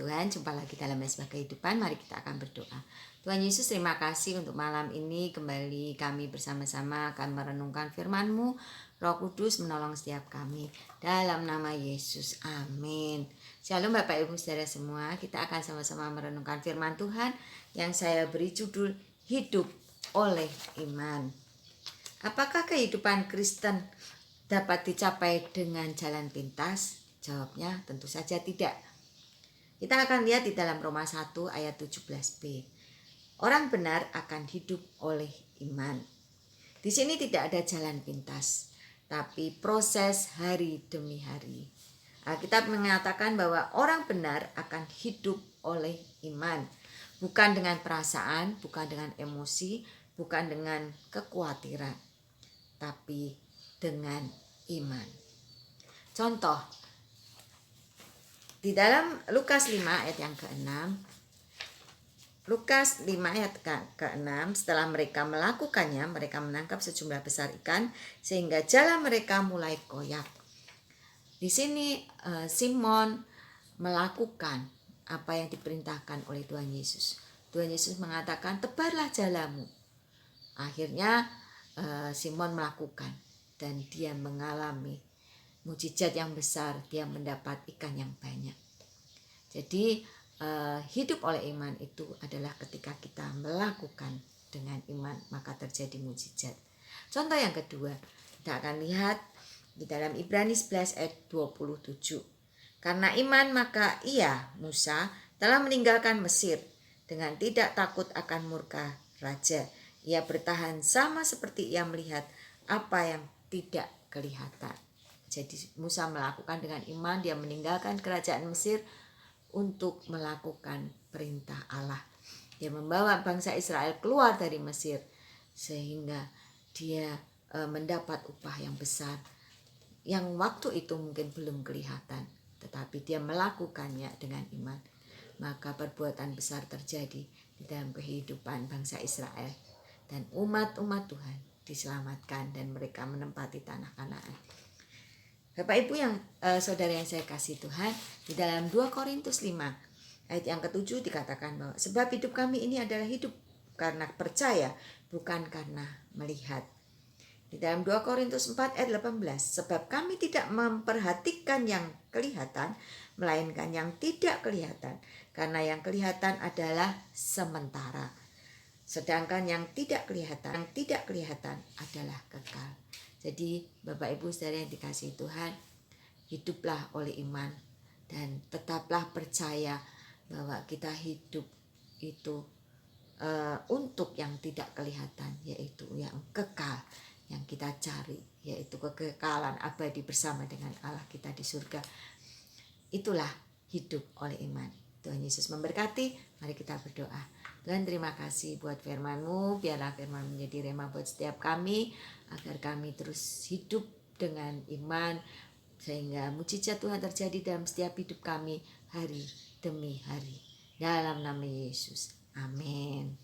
Tuhan, jumpa lagi dalam Mesbah Kehidupan. Mari kita akan berdoa. Tuhan Yesus, terima kasih untuk malam ini. Kembali kami bersama-sama akan merenungkan firman-Mu. Roh Kudus menolong setiap kami. Dalam nama Yesus, amin. Shalom Bapak Ibu Saudara semua. Kita akan sama-sama merenungkan firman Tuhan yang saya beri judul Hidup oleh Iman. Apakah kehidupan Kristen dapat dicapai dengan jalan pintas? Jawabnya tentu saja tidak. Kita akan lihat di dalam Roma 1 ayat 17b. Orang benar akan hidup oleh iman. Di sini tidak ada jalan pintas, tapi proses hari demi hari. Alkitab mengatakan bahwa orang benar akan hidup oleh iman. Bukan dengan perasaan, bukan dengan emosi, bukan dengan kekhawatiran, tapi dengan iman. Contoh, di dalam Lukas 5 ayat yang ke-6, Lukas 5 ayat ke-6, setelah mereka melakukannya, mereka menangkap sejumlah besar ikan sehingga jala mereka mulai koyak. Di sini Simon melakukan apa yang diperintahkan oleh Tuhan Yesus. Tuhan Yesus mengatakan, tebarlah jalamu. Akhirnya Simon melakukan dan dia mengalami mujizat yang besar, dia mendapat ikan yang banyak. Jadi hidup oleh iman itu adalah ketika kita melakukan dengan iman, maka terjadi mujizat. Contoh yang kedua, kita akan lihat di dalam Ibrani 11 ayat 27. Karena iman maka ia, Musa, telah meninggalkan Mesir dengan tidak takut akan murka raja. Ia bertahan sama seperti ia melihat apa yang tidak kelihatan. Jadi Musa melakukan dengan iman, dia meninggalkan kerajaan Mesir untuk melakukan perintah Allah. Dia membawa bangsa Israel keluar dari Mesir sehingga dia mendapat upah yang besar. Yang waktu itu mungkin belum kelihatan, tetapi dia melakukannya dengan iman. Maka perbuatan besar terjadi di dalam kehidupan bangsa Israel. Dan umat-umat Tuhan diselamatkan dan mereka menempati tanah Kanaan. Bapak Ibu yang saudara yang saya kasih Tuhan, di dalam 2 Korintus 5 ayat yang ke-7 dikatakan bahwa sebab hidup kami ini adalah hidup karena percaya, bukan karena melihat. Di dalam 2 Korintus 4 ayat 18, sebab kami tidak memperhatikan yang kelihatan, melainkan yang tidak kelihatan, karena yang kelihatan adalah sementara. Sedangkan yang tidak kelihatan adalah kekal. Jadi Bapak Ibu saudara yang dikasihi Tuhan, hiduplah oleh iman dan tetaplah percaya bahwa kita hidup itu untuk yang tidak kelihatan, yaitu yang kekal, yang kita cari, yaitu kekekalan abadi bersama dengan Allah kita di surga. Itulah hidup oleh iman. Tuhan Yesus memberkati. Mari kita berdoa. Tuhan, terima kasih buat firman-Mu. Biarlah firman menjadi rema buat setiap kami, agar kami terus hidup dengan iman, sehingga mujizat Tuhan terjadi dalam setiap hidup kami hari demi hari. Dalam nama Yesus. Amin.